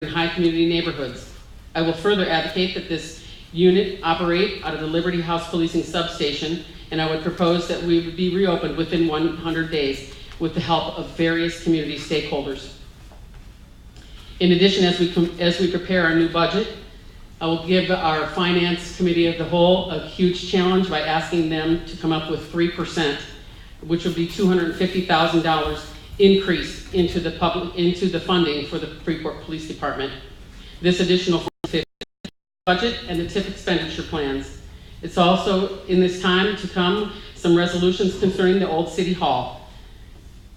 in high community neighborhoods. I will further advocate that this unit operate out of the Liberty House Policing Substation, and I would propose that we would be reopened within 100 days with the help of various community stakeholders. In addition, as we prepare our new budget, I will give our Finance Committee of the Whole a huge challenge by asking them to come up with 3%, which would be $250,000 increase into the funding for the Freeport Police Department. This additional budget and the TIF expenditure plans. It's also in this time to come some resolutions concerning the old City Hall.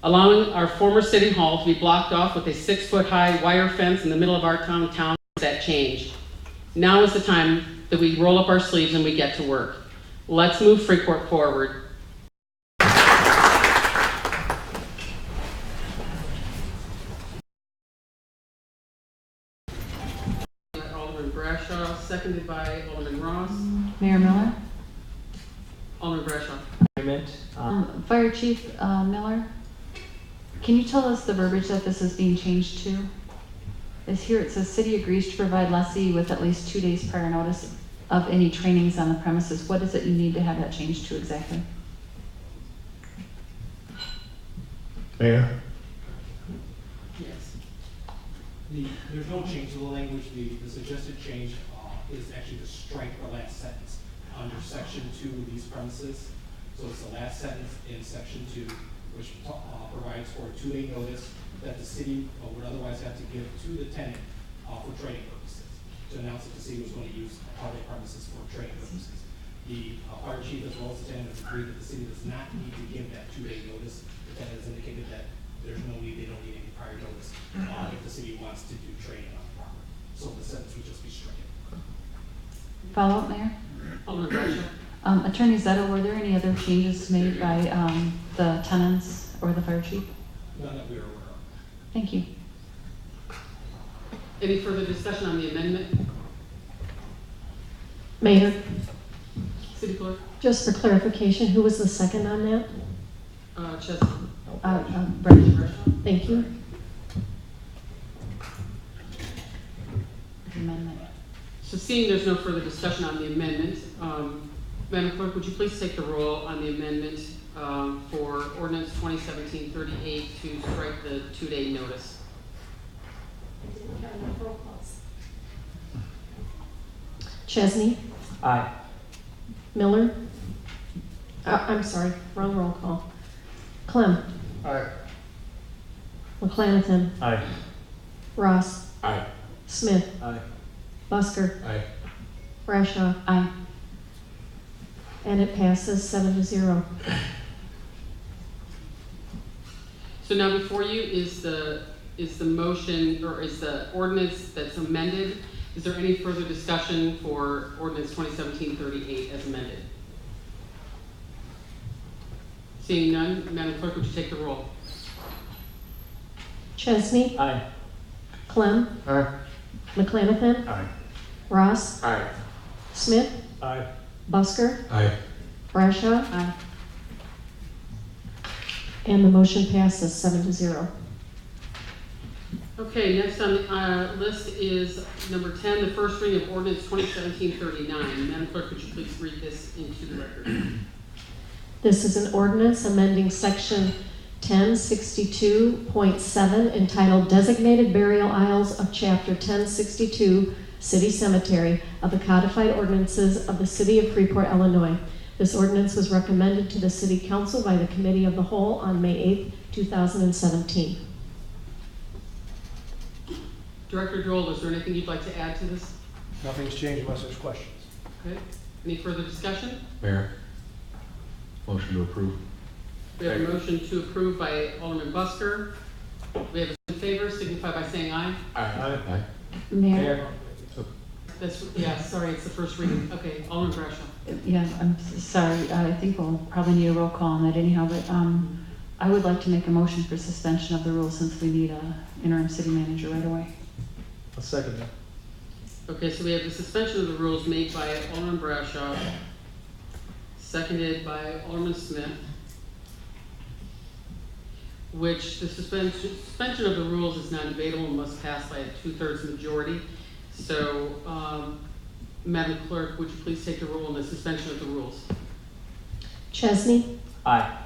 Allowing our former City Hall to be blocked off with a 6-foot-high wire fence in the middle of our town that changed. Now is the time that we roll up our sleeves and we get to work. Let's move Freeport forward. Alderman Brashaw, seconded by Alderman Ross. Mayor Miller. Alderman Brashaw. Fire Chief Miller, can you tell us the verbiage that this is being changed to? Is here it says city agrees to provide lessee with at least 2 days prior notice of any trainings on the premises. What is it you need to have that changed to exactly? Mayor? Yes. There's no change to the language. The suggested change is actually to strike the last sentence under section 2 of these premises. So it's the last sentence in section 2, which provides for a 2-day notice that the city would otherwise have to give to the tenant for training purposes, to announce that the city was going to use public premises for training purposes. The fire chief as well as the tenant has agreed that the city does not need to give that 2-day notice. The tenant has indicated that there's no need, they don't need any prior notice if the city wants to do training on the property. So the sentence would just be stricken. Follow up, Mayor? Alderman Brashaw. Attorney Zetto, were there any other changes made by the tenants or the fire chief? None that we are aware of. Thank you. Any further discussion on the amendment? Mayor, City Clerk? just for clarification, who was the second on that? Chesney. Brashaw. Thank you. Amendment. So seeing there's no further discussion on the amendment, Madam Clerk, would you please take the roll on the amendment for ordinance 2017-38 to strike the 2-day notice? Chesney? Aye. Miller? I'm sorry, wrong roll call. Clem? Aye. McClanathan? Aye. Ross? Aye. Smith? Aye. Busker? Aye. Brashaw? Aye. And it passes 7-0. So now before you is the motion, or is the ordinance that's amended. Is there any further discussion for ordinance 2017-38 as amended? Seeing none, Madam Clerk, would you take the roll? Chesney? Aye. Clem? Aye. McClanathan? Aye. Ross? Aye. Smith? Aye. Busker? Aye. Brashaw? Aye. And the motion passes 7-0. Okay, next on the list is number 10, the first reading of ordinance 2017-39. Madam Clerk, would you please read this into the record? This is an ordinance amending section 1062.7 entitled Designated Burial Aisles of Chapter 1062 City Cemetery of the Codified Ordinances of the City of Freeport, Illinois. This ordinance was recommended to the City Council by the Committee of the Whole on May 8, 2017. Director Joel, is there anything you'd like to add to this? Nothing's changed unless there's questions. Okay. Any further discussion? Mayor? Motion to approve. We have a motion to approve by Alderman Busker. We have a in favor, signify by saying aye. Aye. Mayor. That's, yeah, sorry, it's the first reading. Okay, Alderman Brashaw. Yeah, I'm sorry. I think we'll probably need a roll call on that anyhow, but I would like to make a motion for suspension of the rules since we need an interim city manager right away. I'll second that. Okay, so we have the suspension of the rules made by Alderman Brashaw, seconded by Alderman Smith. which the suspension of the rules is non-debatable and must pass by a 2/3 majority. So, Madam Clerk, would you please take the roll on the suspension of the rules? Chesney, Aye.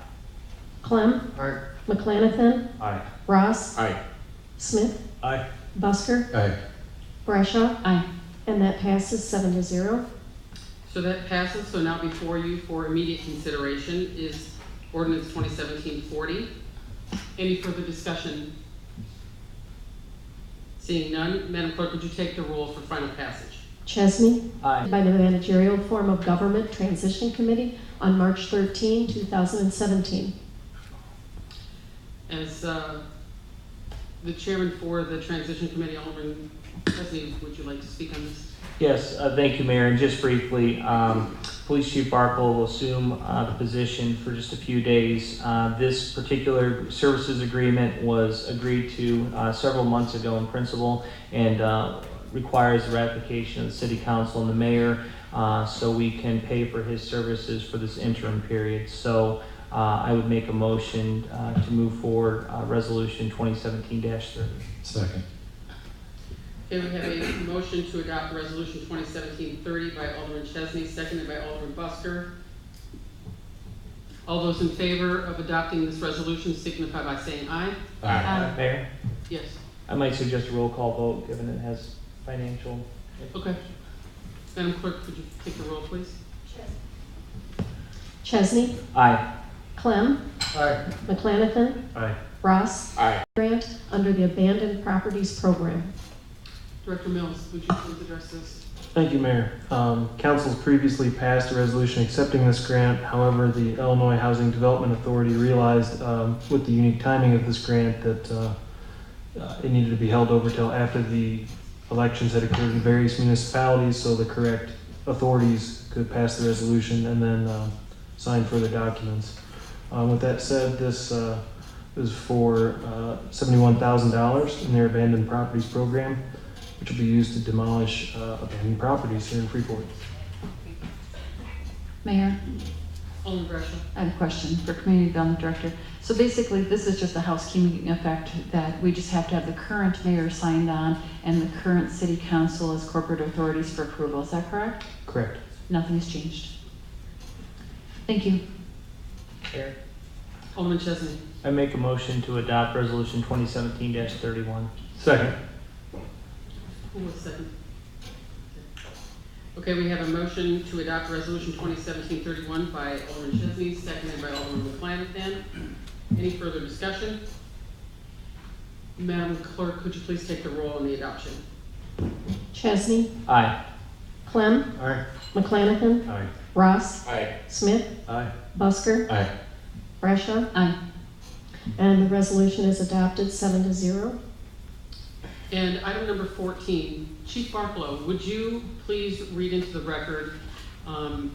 Clem, Aye. McClanathan, Aye. Ross, Aye. Smith, Aye. Busker, Aye. Brashaw, Aye. and that passes 7-0. So that passes. So now before you for immediate consideration is ordinance 2017-40. Any further discussion? Seeing none, Madam Clerk, would you take the roll for final passage? Chesney, Aye. by the Managerial Form of Government Transition Committee on March 13, 2017. As the chairman for the transition committee, Alderman Chesney, would you like to speak on this? Yes, thank you, Mayor. And just briefly, Police Chief Barkle will assume the position for just a few days. This particular services agreement was agreed to several months ago in principle and requires the ratification of the City Council and the Mayor so we can pay for his services for this interim period. So I would make a motion to move forward Resolution 2017-30. Second. Okay, we have a motion to adopt Resolution 2017-30 by Alderman Chesney, seconded by Alderman Busker. All those in favor of adopting this resolution signify by saying aye. Aye. Mayor, Yes. I might suggest a roll call vote given it has financial. Okay. Madam Clerk, could you take the roll, please? Chesney, Aye. Clem, Aye. McClanathan, Aye. Ross, Aye. grant under the Abandoned Properties Program. Director Mills, would you please address this? Thank you, Mayor. Council's previously passed a resolution accepting this grant. However, the Illinois Housing Development Authority realized with the unique timing of this grant that it needed to be held over till after the elections had occurred in various municipalities so the correct authorities could pass the resolution and then sign further documents. With that said, this is for $71,000 in their Abandoned Properties Program, which will be used to demolish abandoned properties here in Freeport. Mayor, Alderman Brashaw. I have a question for Community Development Director. So basically, this is just a housekeeping effect that we just have to have the current mayor signed on and the current city council as corporate authorities for approval. Is that correct? Correct. Nothing's changed. Thank you. Mayor, Alderman Chesney. I make a motion to adopt Resolution 2017-31. Second. Who was second? Okay, we have a motion to adopt Resolution 2017-31 by Alderman Chesney, seconded by Alderman McClanathan. Any further discussion? Madam Clerk, could you please take the roll on the adoption? Chesney, Aye. Clem, Aye. McClanathan, Aye. Ross, Aye. Smith, Aye. Busker, Aye. Brashaw, Aye. and the resolution is adopted 7-0. And item number 14, Chief Barklow, would you please read into the record and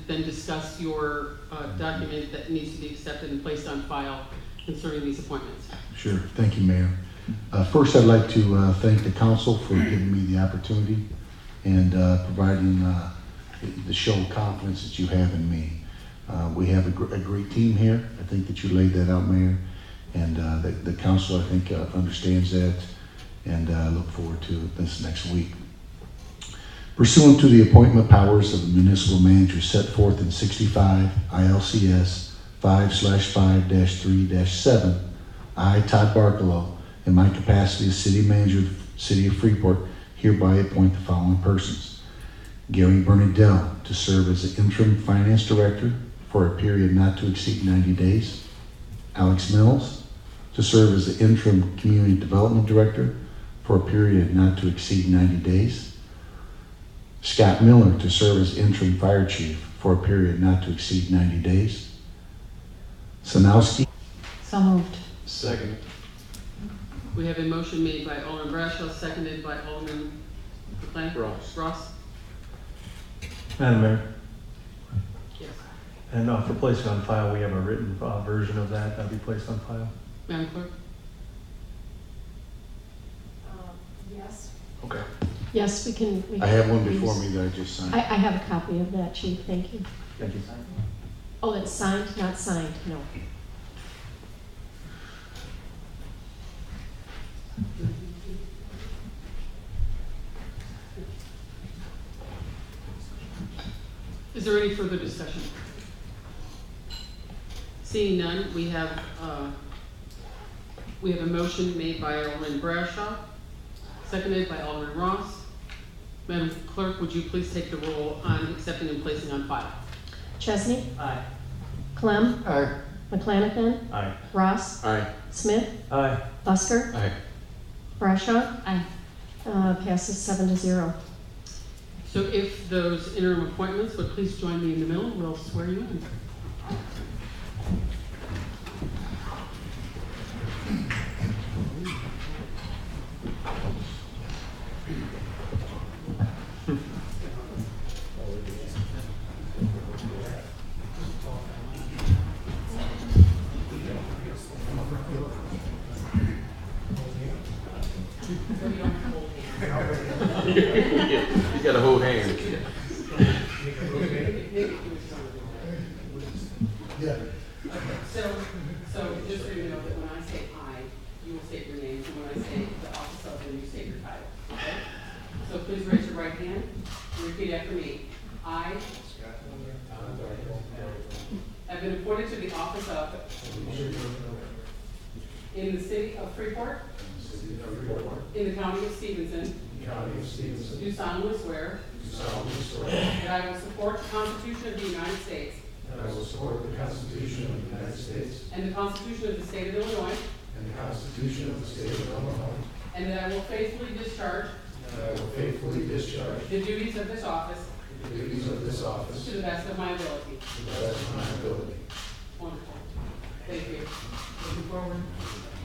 then discuss your document that needs to be accepted and placed on file concerning these appointments? Sure. Thank you, Mayor. First, I'd like to thank the council for giving me the opportunity and providing the show of confidence that you have in me. We have a great team here. I think that you laid that out, Mayor. And the council, I think, understands that. And I look forward to this next week. Pursuant to the appointment powers of the municipal manager set forth in 65 ILCS 5/5-3-7, I, Todd Barkalow, in my capacity as city manager of the City of Freeport, hereby appoint the following persons. Gary Bernadell to serve as the interim finance director for a period not to exceed 90 days. Alex Mills to serve as the interim community development director for a period not to exceed 90 days. Scott Miller to serve as interim fire chief for a period not to exceed 90 days. Sanowski. So moved. Second. We have a motion made by Alderman Brashaw, seconded by Alderman Ross. Ross? Madam Mayor, Yes. and for placement on file, we have a written version of that that'll be placed on file. Madam Clerk? Yes. Okay. Yes, we can. I have one before me that I just signed. I have a copy of that, Chief, thank you. Thank you. Oh, it's signed, not signed, no. Is there any further discussion? Seeing none, we have a motion made by Alderman Bradshaw, seconded by Alderman Ross. Madam Clerk, would you please take the roll on accepting and placing on file? Chesney, Aye. Clem, Aye. McClanahan, Aye. Ross, Aye. Smith, Aye. Busker, Aye. Brashaw. Aye. Passes 7-0. So if those interim appointments would please join me in the middle, we'll swear you in. You gotta hold hands. So just so you know that when I say I, you will state your name, and when I say the office of, then you state your title, okay? So please raise your right hand and repeat after me. I have been appointed to the office of in the city of Freeport, in the county of Stevenson, do solemnly swear that I will support the Constitution of the United States And I will support the Constitution of the United States and the Constitution of the State of Illinois, and the Constitution of the State of Illinois, and that I will faithfully discharge and I will faithfully discharge the duties of this office the duties of this office to the best of my ability. to the best of my ability. Wonderful. Thank you. Looking forward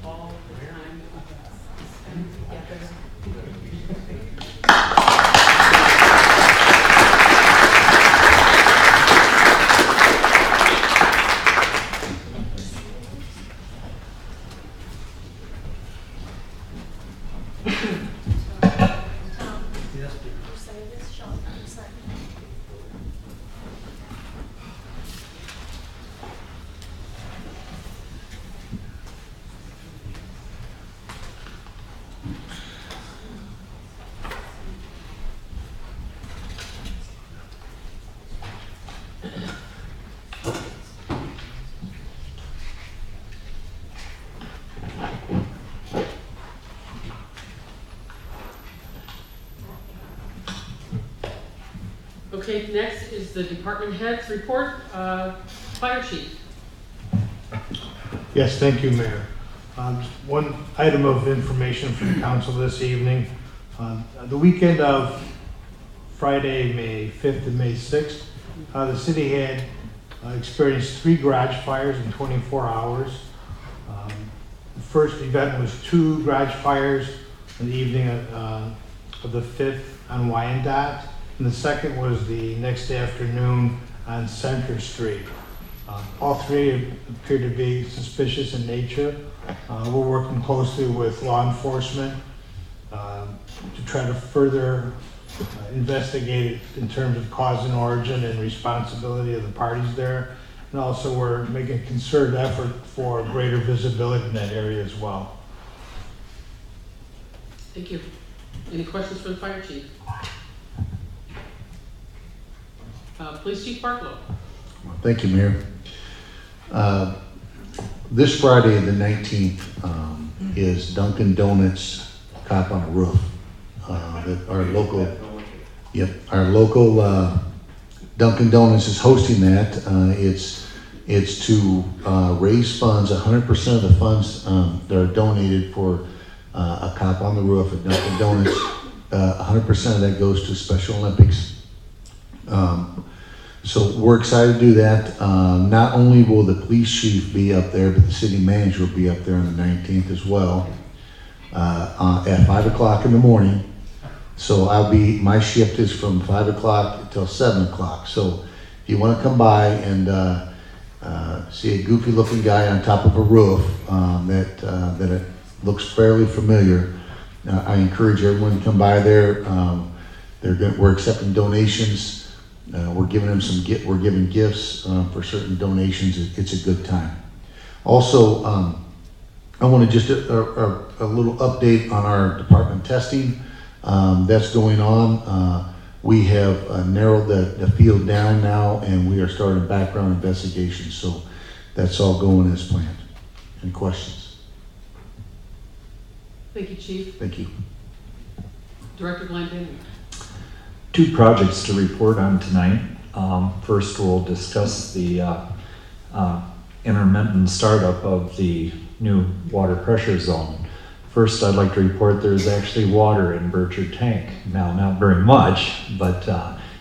all the time to spend together. Okay, next is the department heads report. Fire chief. Yes, thank you, Mayor. One item of information for the council this evening. The weekend of Friday, May 5th and May 6th, the city had experienced 3 garage fires in 24 hours. The first event was 2 garage fires in the evening of the 5th on Wyandotte, and the second was the next afternoon on Center Street. All 3 appear to be suspicious in nature. We're working closely with law enforcement to try to further investigate it in terms of cause and origin and responsibility of the parties there. And also we're making a concerted effort for greater visibility in that area as well. Thank you. Any questions for the fire chief? Police Chief Barklow. Thank you, Mayor. This Friday, the 19th, is Dunkin' Donuts Cop on the Roof. Our local Dunkin' Donuts is hosting that. It's to raise funds. 100% of the funds that are donated for a Cop on the Roof at Dunkin' Donuts, 100% of that goes to Special Olympics. So we're excited to do that. Not only will the police chief be up there, but the city manager will be up there on the 19th as well, at 5 o'clock in the morning. So my shift is from 5 o'clock until 7 o'clock. So if you want to come by and see a goofy looking guy on top of a roof that it looks fairly familiar, I encourage everyone to come by there. We're accepting donations. We're giving them we're giving gifts for certain donations. It's a good time. Also, I want to just a little update on our department testing that's going on. We have narrowed the field down now, and we are starting background investigations, so that's all going as planned. Any questions? Thank you, Chief. Thank you. Director Glenn. Two projects to report on tonight. First, we'll discuss the intermittent startup of the new water pressure zone. First, I'd like to report there's actually water in Burchard Tank. Now, not very much, but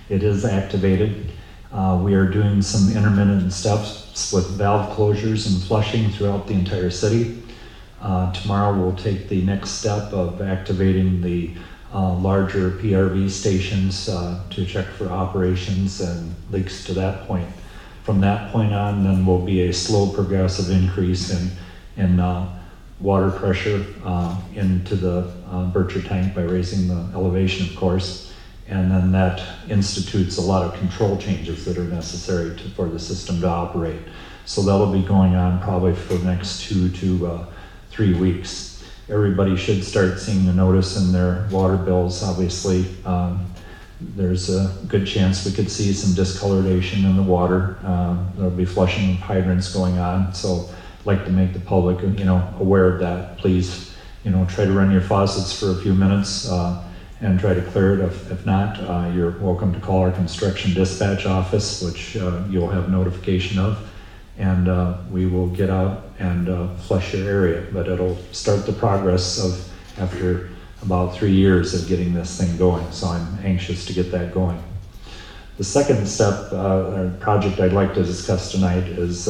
it is activated. We are doing some intermittent steps with valve closures and flushing throughout the entire city. Tomorrow, we'll take the next step of activating the larger PRV stations to check for operations and leaks to that point. From that point on, then will be a slow progressive increase in water pressure into the Burchard Tank by raising the elevation, of course. And then that institutes a lot of control changes that are necessary for the system to operate. So that'll be going on probably for the next 2 to 3 weeks. Everybody should start seeing a notice in their water bills. Obviously, there's a good chance we could see some discoloration in the water. There'll be flushing of hydrants going on. So I'd like to make the public, aware of that. Please, try to run your faucets for a few minutes and try to clear it. If not, you're welcome to call our construction dispatch office, which you'll have notification of. And we will get out and flush your area, but it'll start the progress of after about 3 years of getting this thing going. So I'm anxious to get that going. The second step, project I'd like to discuss tonight is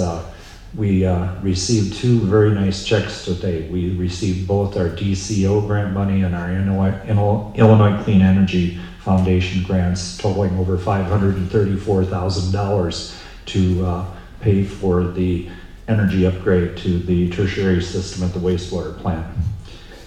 we received 2 very nice checks today. We received both our DCO grant money and our Illinois Clean Energy Foundation grants totaling over $534,000 to pay for the energy upgrade to the tertiary system at the wastewater plant.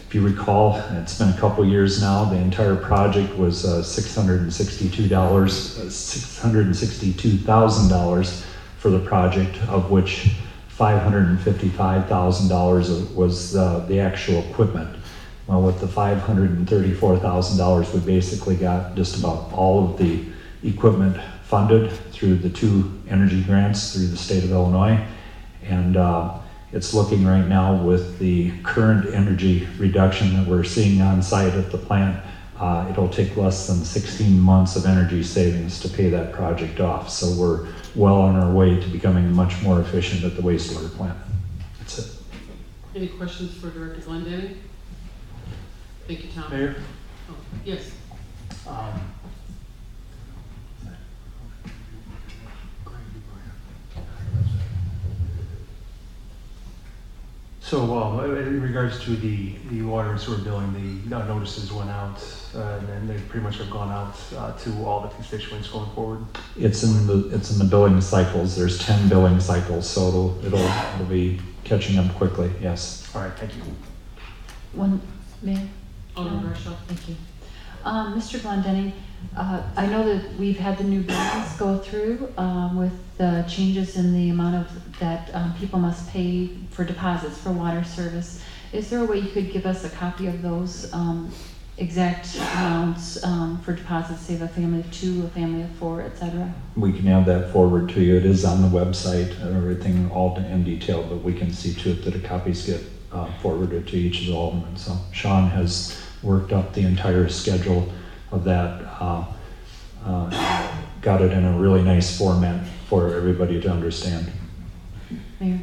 If you recall, it's been a couple years now. The entire project was $662,000 for the project, of which $555,000 was the actual equipment. Well, with the $534,000, we basically got just about all of the equipment funded through the 2 energy grants through the state of Illinois. And it's looking right now with the current energy reduction that we're seeing on site at the plant, it'll take less than 16 months of energy savings to pay that project off. So we're well on our way to becoming much more efficient at the wastewater plant. That's it. Any questions for Director Glendenning? Thank you, Tom. Mayor? Oh, yes. So in regards to the water and sewer billing, the notices went out and they pretty much have gone out to all the constituents going forward. It's in the billing cycles. There's 10 billing cycles, so it'll be catching up quickly. Yes. All right, thank you. One, Mayor? Alderman Bradshaw. Thank you. Mr. Glendenning, I know that we've had the new bills go through with the changes in the amount of that people must pay for deposits for water service. Is there a way you could give us a copy of those exact amounts for deposits, say a family of 2, a family of 4, etc.? We can add that forward to you. It is on the website and everything all in detail, but we can see to it that the copies get forwarded to each of the aldermen. So Sean has worked up the entire schedule of that, got it in a really nice format for everybody to understand. Mayor,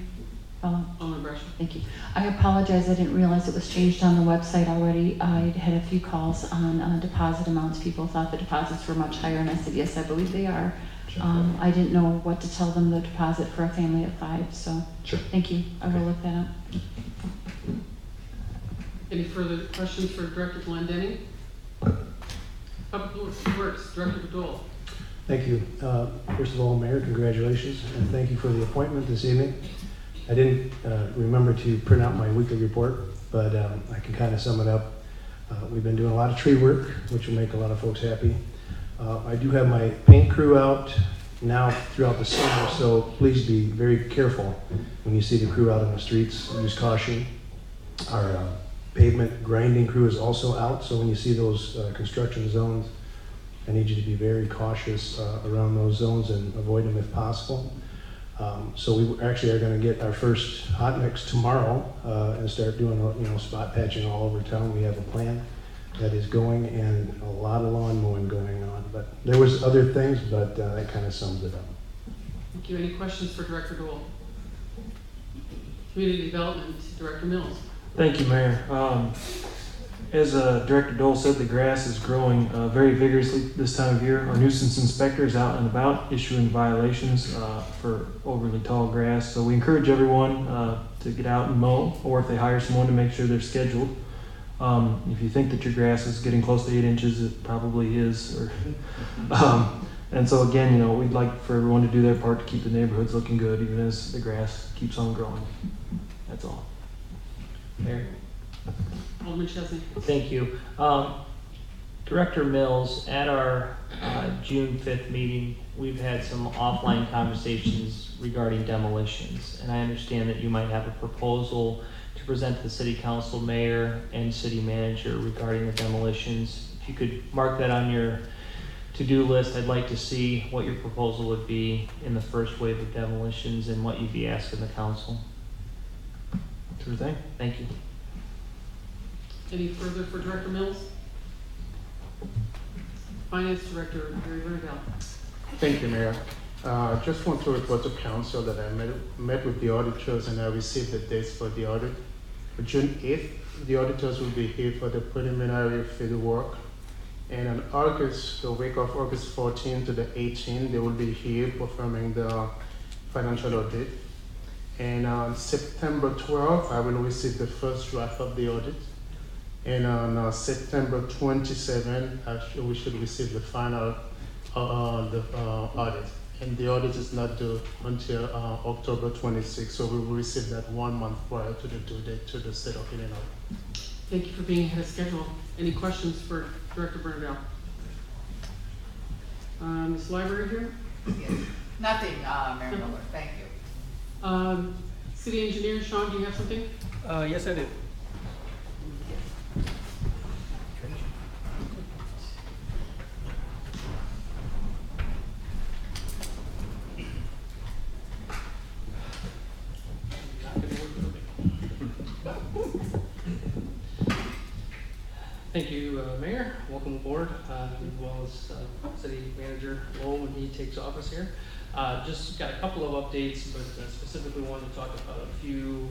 follow. Alderman Bradshaw. Thank you. I apologize, I didn't realize it was changed on the website already. I had a few calls on deposit amounts. People thought the deposits were much higher, and I said, yes, I believe they are. I didn't know what to tell them the deposit for a family of 5, so Sure. thank you. I will look that up. Any further questions for Director Glendenning? Public Works, Director Badul. Thank you. First of all, Mayor, congratulations, and thank you for the appointment this evening. I didn't remember to print out my weekly report, but I can kind of sum it up. We've been doing a lot of tree work, which will make a lot of folks happy. I do have my paint crew out now throughout the summer, so please be very careful when you see the crew out on the streets. Use caution. Our pavement grinding crew is also out, so when you see those construction zones I need you to be very cautious around those zones and avoid them if possible. So we actually are going to get our first hot mix tomorrow and start doing spot patching all over town. We have a plan that is going and a lot of lawn mowing going on. But there was other things, but that kind of sums it up. Thank you. Any questions for Director Dole? Community Development, Director Mills. Thank you, Mayor. As Director Dole said, the grass is growing very vigorously this time of year. Our nuisance inspector is out and about issuing violations for overly tall grass. So we encourage everyone to get out and mow, or if they hire someone, to make sure they're scheduled. If you think that your grass is getting close to 8 inches, it probably is. And so again, we'd like for everyone to do their part to keep the neighborhoods looking good, even as the grass keeps on growing. That's all. Mayor? Alderman Chesney. Thank you. Director Mills, at our June 5th meeting, we've had some offline conversations regarding demolitions. And I understand that you might have a proposal to present to the city council, mayor, and city manager regarding the demolitions. If you could mark that on your to-do list, I'd like to see what your proposal would be in the first wave of demolitions and what you'd be asking the council. Sure thing. Thank you. Any further for Director Mills? Finance Director Gary Bernadette. Thank you, Mayor. Just want to report to council that I met with the auditors and I received the dates for the audit. For June 8th, the auditors will be here for the preliminary field work. And on the week of August 14th to the 18th, they will be here performing the financial audit. And on September 12th, I will receive the first draft of the audit. And on September 27th, we should receive the final audit. And the audit is not due until October 26th, so we will receive that 1 month prior to the due date to the state of Illinois. Thank you for being ahead of schedule. Any questions for Director Bernadette? Ms. Library here? Yes. Nothing, Mayor Miller. Thank you. City Engineer, Sean, do you have something? Yes, I do. Thank you, Mayor. Welcome aboard, as well as City Manager Lowell when he takes office here. Just got a couple of updates, but specifically wanted to talk about a few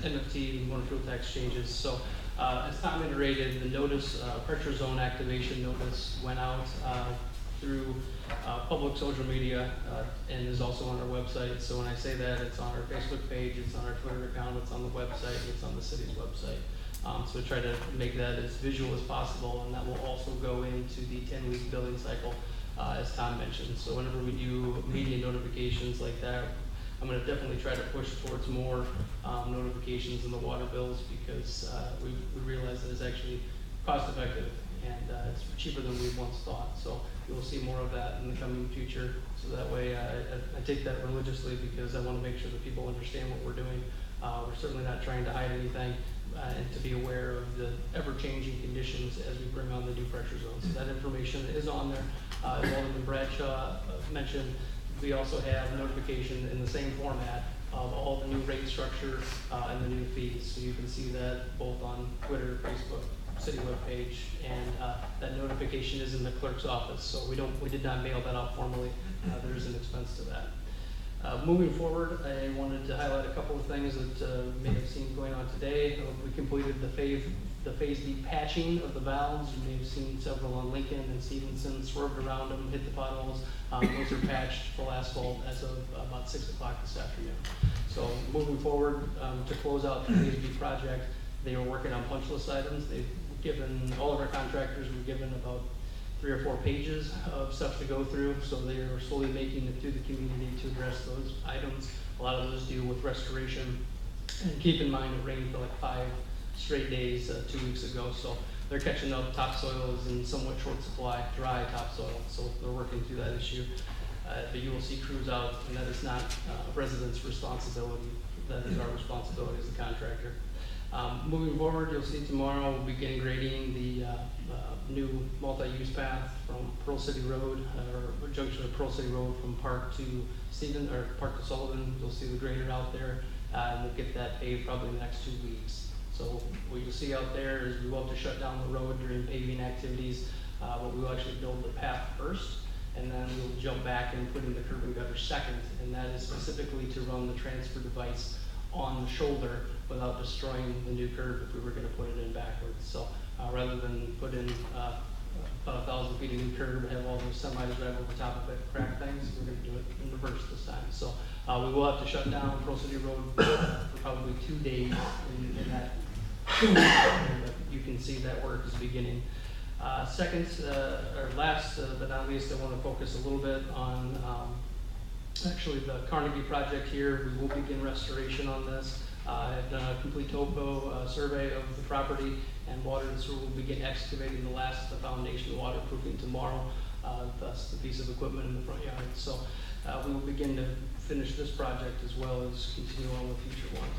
MFT motor fuel tax changes. So, as Tom iterated, the notice, pressure zone activation notice went out through public social media and is also on our website. So when I say that, it's on our Facebook page, it's on our Twitter account, it's on the website, it's on the city's website. So we try to make that as visual as possible, and that will also go into the 10-week billing cycle, as Tom mentioned. So whenever we do media notifications like that, I'm going to definitely try to push towards more notifications in the water bills, because we realize that it's actually cost effective and it's cheaper than we once thought. So you'll see more of that in the coming future. So that way I take that religiously, because I want to make sure that people understand what we're doing. We're certainly not trying to hide anything. And to be aware of the ever-changing conditions as we bring on the new pressure zones. So that information is on there. As Alderman Bradshaw mentioned, we also have notification in the same format of all the new rate structure and the new fees. So you can see that both on Twitter, Facebook, city webpage, and that notification is in the clerk's office. So we did not mail that out formally. There is an expense to that. Moving forward, I wanted to highlight a couple of things that may have seen going on today. We completed the Phase B patching of the valves. You may have seen several on Lincoln and Stevenson, swerved around them, hit the potholes. Those are patched full asphalt as of about 6 o'clock this afternoon. So moving forward, to close out the Phase B project, they were working on punch list items. They've given, all of our contractors were given about 3 or 4 pages of stuff to go through, so they are slowly making it through the community to address those items. A lot of those deal with restoration. And keep in mind, it rained for like 5 straight days 2 weeks ago, so they're catching up. Topsoil is in somewhat short supply, dry topsoil, so they're working through that issue. But you will see crews out, and that is not a resident's responsibility. That is our responsibility as a contractor. Moving forward, you'll see tomorrow we'll begin grading the new multi-use path from Pearl City Road, or junction of Pearl City Road from Park to Stephen, or Park to Sullivan. You'll see the grader out there, and we'll get that paved probably in the next 2 weeks. So what you'll see out there is we will have to shut down the road during paving activities, but we will actually build the path first, and then we'll jump back and put in the curb and gutter second, and that is specifically to run the transfer device on the shoulder without destroying the new curb if we were going to put it in backwards. So rather than put in about 1,000 feet of new curb, have all those semis drive over top of it, crack things, we're going to do it in reverse this time. So we will have to shut down Pearl City Road for probably 2 days in that. But you can see that work is beginning. Second, or last but not least, I want to focus a little bit on actually the Carnegie project here. We will begin restoration on this. I've done a complete topo survey of the property, and Water and Sewer will begin excavating the last of the foundation waterproofing tomorrow. That's the piece of equipment in the front yard. So we will begin to finish this project as well as continue on with future ones.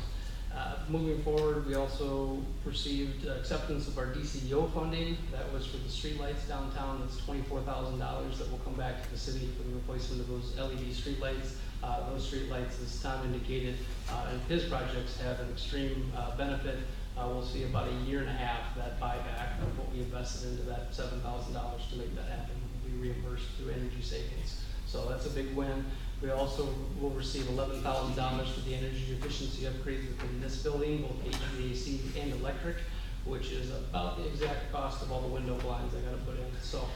Moving forward, we also received acceptance of our DCEO funding. That was for the streetlights downtown. That's $24,000 that will come back to the city for the replacement of those LED streetlights. Those streetlights, as Tom indicated, and his projects have an extreme benefit. We'll see about 1.5 years that buyback of what we invested into that $7,000 to make that happen. We'll be reimbursed through energy savings. So that's a big win. We also will receive $11,000 for the energy efficiency upgrades within this building, both HVAC and electric, which is about the exact cost of all the window blinds I got to put in. So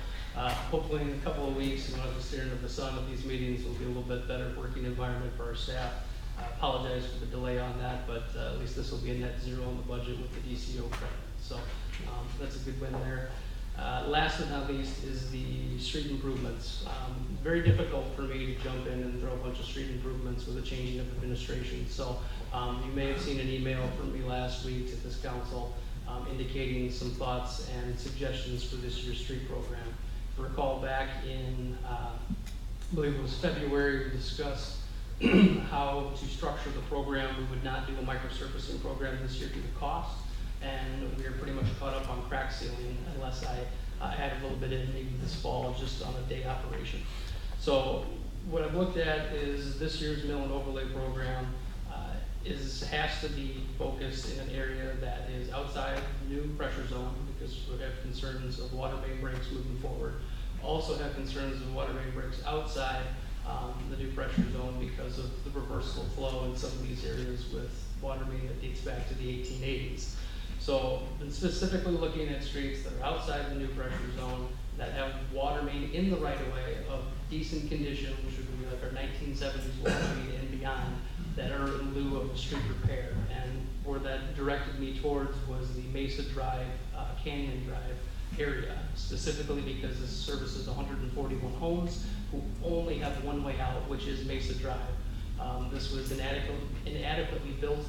hopefully in a couple of weeks, we won't have to stare into the sun at these meetings. It'll be a little bit better working environment for our staff. I apologize for the delay on that, but at least this will be a net zero on the budget with the DCO credit. So that's a good win there. Last but not least is the street improvements. Very difficult for me to jump in and throw a bunch of street improvements with a changing of administration. So you may have seen an email from me last week to this council indicating some thoughts and suggestions for this year's street program. If you recall back in, I believe it was February, we discussed how to structure the program. We would not do a microsurfacing program this year due to cost, and we are pretty much caught up on crack sealing unless I add a little bit in maybe this fall just on a day operation. So what I've looked at is this year's mill and overlay program has to be focused in an area that is outside the new pressure zone, because we have concerns of water main breaks moving forward. Also have concerns of water main breaks outside the new pressure zone because of the reversible flow in some of these areas with water main that dates back to the 1880s. So been specifically looking at streets that are outside the new pressure zone that have water main in the right of way of decent condition, which would be like our 1970s water main and beyond, that are in lieu of a street repair. And where that directed me towards was the Mesa Drive, Canyon Drive area, specifically because this services 141 homes who only have one way out, which is Mesa Drive. This was inadequately built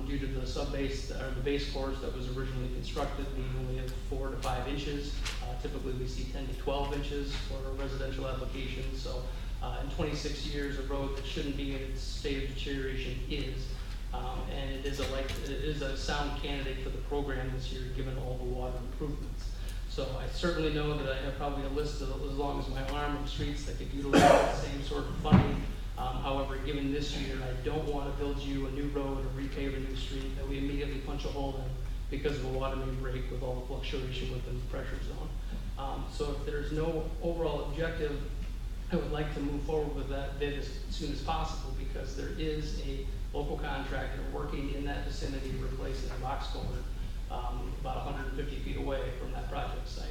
due to the subbase or the base course that was originally constructed. We only have 4 to 5 inches. Typically, we see 10 to 12 inches for residential applications. So, in 26 years, a road that shouldn't be in its state of deterioration is, and it is a sound candidate for the program this year, given all the water improvements. So I certainly know that I have probably a list of as long as my arm of streets that could utilize the same sort of funding. However, given this year, I don't want to build you a new road or repave a new street that we immediately punch a hole in because of a water main break with all the fluctuation within the pressure zone. So if there's no overall objective, I would like to move forward with that bid as soon as possible, because there is a local contractor working in that vicinity replacing a box culvert about 150 feet away from that project site.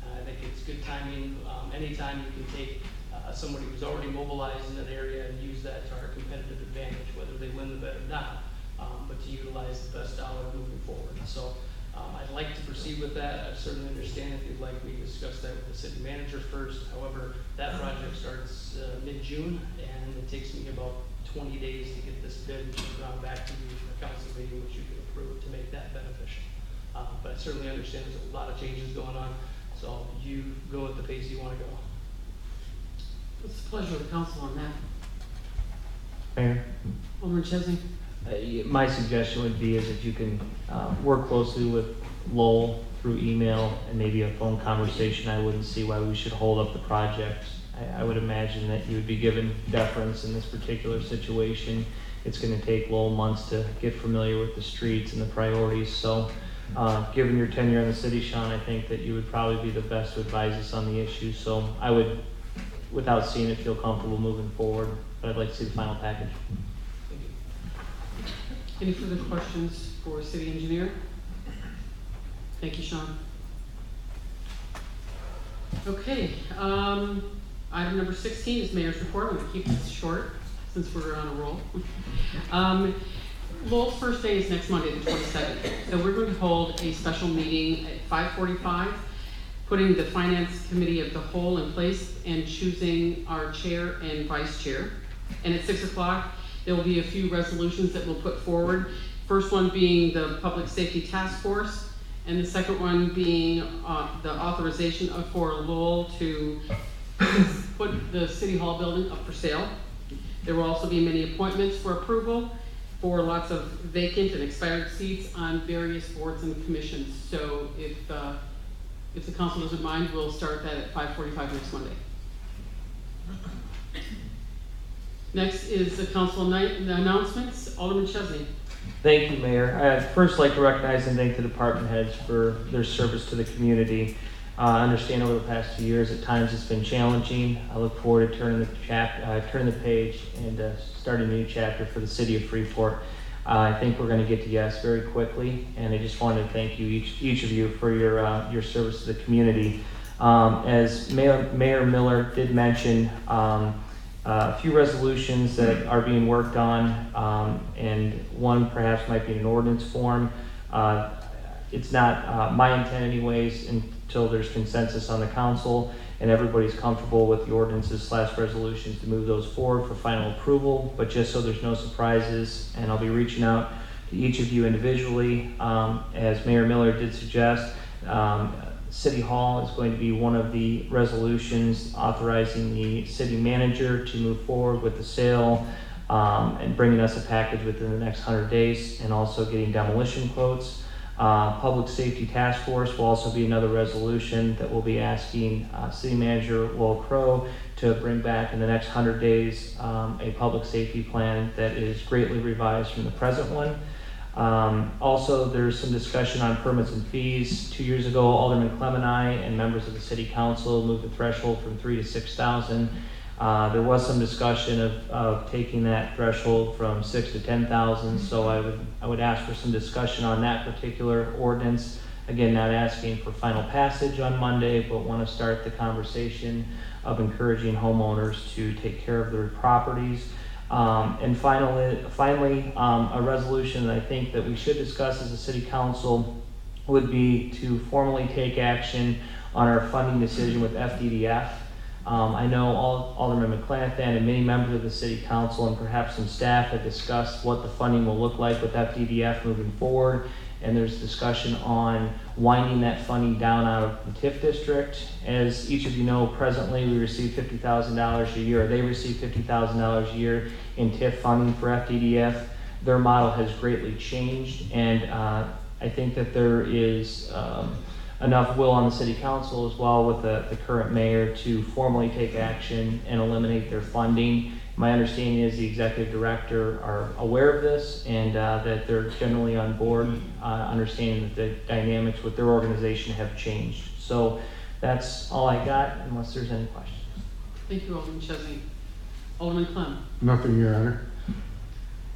I think it's good timing. Anytime you can take somebody who's already mobilized in an area and use that to our competitive advantage, whether they win the bid or not, but to utilize the best dollar moving forward. So I'd like to proceed with that. I certainly understand if you'd like me to discuss that with the city manager first. However, that project starts mid-June, and it takes me about 20 days to get this bid and round back to you for a council meeting, which you can approve to make that beneficial. But I certainly understand there's a lot of changes going on, so you go at the pace you want to go. What's the pleasure of the council on that? Mayor, Alderman Chesney? My suggestion would be is if you can work closely with Lowell through email and maybe a phone conversation, I wouldn't see why we should hold up the project. I would imagine that you would be given deference in this particular situation. It's going to take Lowell months to get familiar with the streets and the priorities. So given your tenure in the city, Sean, I think that you would probably be the best to advise us on the issue. So I would, without seeing it, feel comfortable moving forward, but I'd like to see the final package. Any further questions for city engineer? Thank you, Sean. Okay, item number 16 is mayor's report. I'm going to keep this short since we're on a roll. Lowell's first day is next Monday, the 27th. So we're going to hold a special meeting at 5:45, putting the finance committee of the whole in place and choosing our chair and vice chair. And at 6 o'clock, there will be a few resolutions that we'll put forward. First one being the Public Safety Task Force, and the second one being the authorization for Lowell to put the City Hall building up for sale. There will also be many appointments for approval for lots of vacant and expired seats on various boards and commissions. So if the council doesn't mind, we'll start that at 5:45 next Monday. Next is the council night announcements. Alderman Chesney. Thank you, Mayor. I'd first like to recognize and thank the department heads for their service to the community. I understand over the past few years at times it's been challenging. I look forward to turning the page and starting a new chapter for the city of Freeport. I think we're going to get to yes very quickly, and I just wanted to thank you, each of you, for your service to the community. As Mayor Miller did mention, a few resolutions that are being worked on, and one perhaps might be in an ordinance form. It's not my intent anyways until there's consensus on the council and everybody's comfortable with the ordinances / resolutions to move those forward for final approval, but just so there's no surprises, and I'll be reaching out to each of you individually. As Mayor Miller did suggest, City Hall is going to be one of the resolutions authorizing the city manager to move forward with the sale and bringing us a package within the next 100 days, and also getting demolition quotes. Public Safety Task Force will also be another resolution that we'll be asking City Manager Lowell Crowe to bring back in the next 100 days a public safety plan that is greatly revised from the present one. Also, there's some discussion on permits and fees. 2 years ago, Alderman Clem and I and members of the City Council moved the threshold from $3,000 to $6,000. There was some discussion of taking that threshold from $6,000 to $10,000, so I would ask for some discussion on that particular ordinance. Again, not asking for final passage on Monday, but want to start the conversation of encouraging homeowners to take care of their properties. And finally, a resolution that I think that we should discuss as a City Council would be to formally take action on our funding decision with FDDF. I know Alderman McClanathan and many members of the City Council and perhaps some staff have discussed what the funding will look like with FDDF moving forward, and there's discussion on winding that funding down out of the TIF district. As each of you know, presently we receive $50,000 a year, or they receive $50,000 a year in TIF funding for FDDF. Their model has greatly changed, and I think that there is enough will on the City Council as well with the current mayor to formally take action and eliminate their funding. My understanding is the executive director are aware of this, and that they're generally on board, understanding that the dynamics with their organization have changed. So that's all I got, unless there's any questions. Thank you, Alderman Chesney. Alderman Clem. Nothing, Your Honor.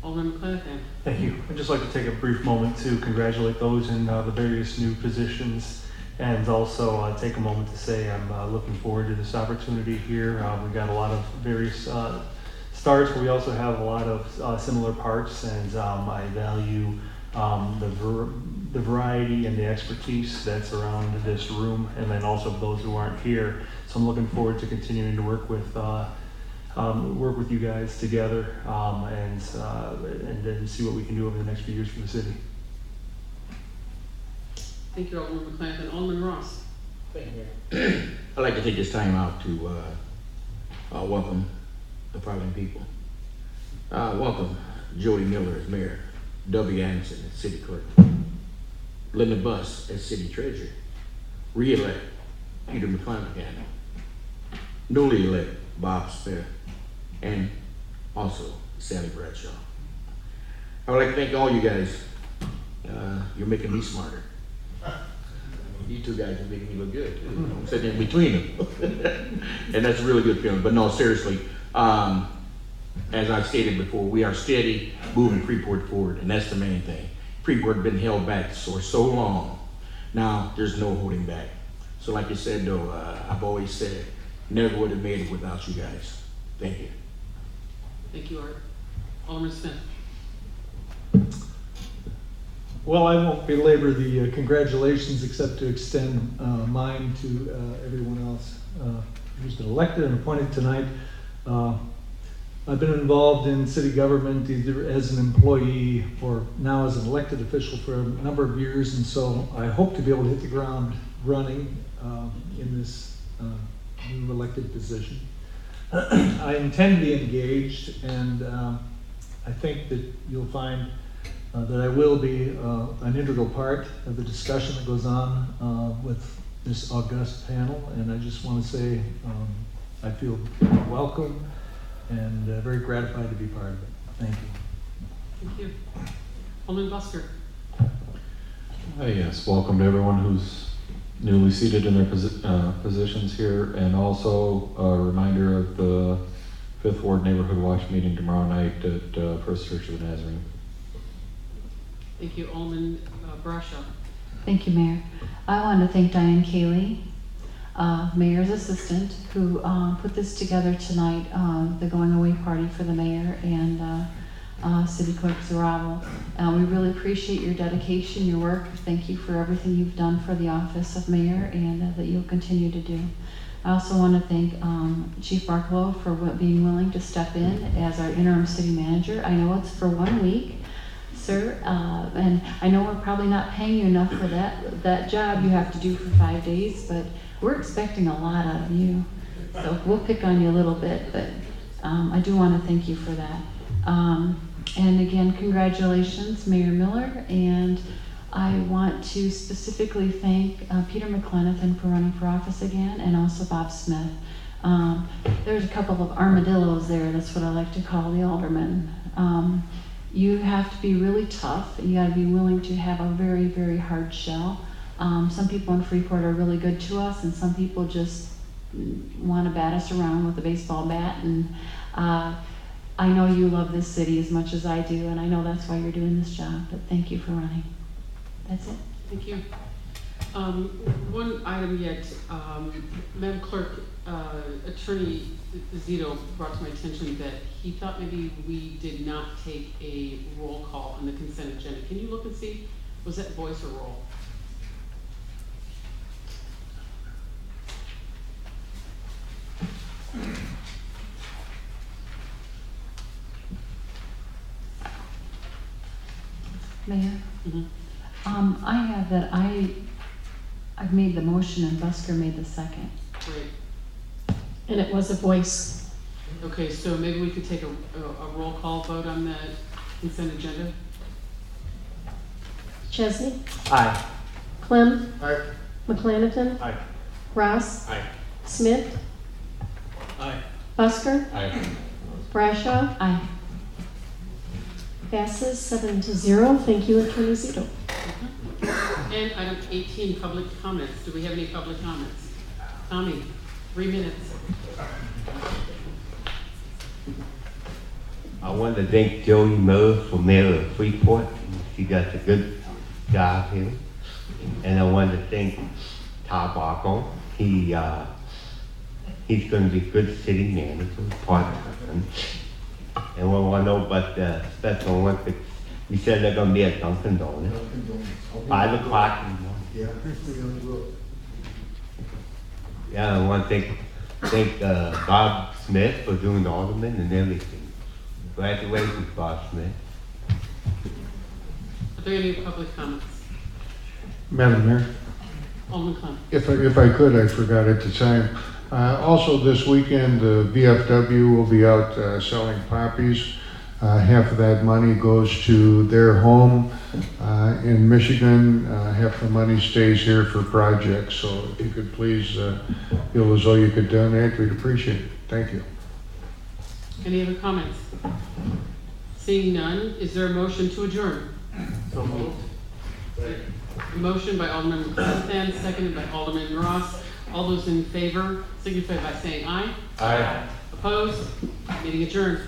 Alderman McClanathan. Thank you. I'd just like to take a brief moment to congratulate those in the various new positions, and also take a moment to say I'm looking forward to this opportunity here. We've got a lot of various starts, but we also have a lot of similar parts, and I value the variety and the expertise that's around this room, and then also those who aren't here. So I'm looking forward to continuing to work with you guys together, and then see what we can do over the next few years for the city. Thank you, Alderman McClanathan. Alderman Ross. Thank you, Mayor. I'd like to take this time out to welcome the following people. Welcome Jody Miller as mayor, W. Anderson as city clerk, Linda Buss as city treasurer, re-elect Peter McClanahan, newly elect Bob Smith, and also Sally Bradshaw. I would like to thank all you guys. You're making me smarter. You two guys are making me look good. I'm sitting in between them. And that's a really good feeling. But no, seriously, as I stated before, we are steady moving Freeport forward, and that's the main thing. Freeport has been held back for so long. Now there's no holding back. So like you said though, I've always said, never would have made it without you guys. Thank you. Thank you, Art. Alderman Smith. Well, I won't belabor the congratulations except to extend mine to everyone else who's been elected and appointed tonight. I've been involved in city government either as an employee or now as an elected official for a number of years, and so I hope to be able to hit the ground running in this new elected position. I intend to be engaged, and I think that you'll find that I will be an integral part of the discussion that goes on with this august panel, and I just want to say I feel welcome and very gratified to be part of it. Thank you. Thank you. Alderman Busker. Yes, welcome to everyone who's newly seated in their positions here, and also a reminder of the 5th Ward Neighborhood Watch meeting tomorrow night at First Church of the Nazarene. Thank you, Alderman Brashaw. Thank you, Mayor. I want to thank Diane Cayley, Mayor's assistant, who put this together tonight, the going away party for the mayor and City Clerk Zarabal. We really appreciate your dedication, your work. Thank you for everything you've done for the office of mayor and that you'll continue to do. I also want to thank Chief Barkalow for being willing to step in as our interim city manager. I know it's for 1 week, sir, and I know we're probably not paying you enough for that job you have to do for 5 days, but we're expecting a lot out of you. So we'll pick on you a little bit, but I do want to thank you for that. And again, congratulations, Mayor Miller, and I want to specifically thank Peter McClanahan for running for office again, and also Bob Smith. There's a couple of armadillos there, that's what I like to call the aldermen. You have to be really tough, and you gotta be willing to have a very, very hard shell. Some people in Freeport are really good to us, and some people just want to bat us around with a baseball bat, and I know you love this city as much as I do, and I know that's why you're doing this job, but thank you for running. That's it. Thank you. One item yet, Madam Clerk, Attorney Zito brought to my attention that he thought maybe we did not take a roll call on the consent agenda. Can you look and see, was that voice or roll? Mayor? Mm-hmm. I have that I've made the motion and Busker made the second. Great. And it was a voice. Okay, so maybe we could take a roll call vote on the consent agenda? Chesney? Aye. Clem? Aye. McClanahan? Aye. Ross? Aye. Smith? Aye. Busker? Aye. Brashaw? Aye. Passes 7-0. Thank you, Attorney Zito. And item 18, public comments. Do we have any public comments? Tommy, 3 minutes. I want to thank Jody Miller for mayor of Freeport. She does a good job here. And I want to thank Todd Barkalow. He's going to be a good city manager, partner. And we want to know about the Special Olympics. You said they're going to be at Dunkin' Donuts. 5 o'clock in the morning. Yeah. Yeah, I want to thank Bob Smith for doing the alderman and everything. Congratulations, Bob Smith. Are there any public comments? Madam Mayor, Alderman Clem. if I could, I forgot at the time. Also this weekend, the VFW will be out selling poppies. Half of that money goes to their home in Michigan. Half the money stays here for projects. So if you could please feel as though you could donate, we'd appreciate it. Thank you. Any other comments? Seeing none, is there a motion to adjourn? So moved. A motion by Alderman Constance, seconded by Alderman Ross. All those in favor signify by saying aye. Aye. Opposed? Meeting adjourned.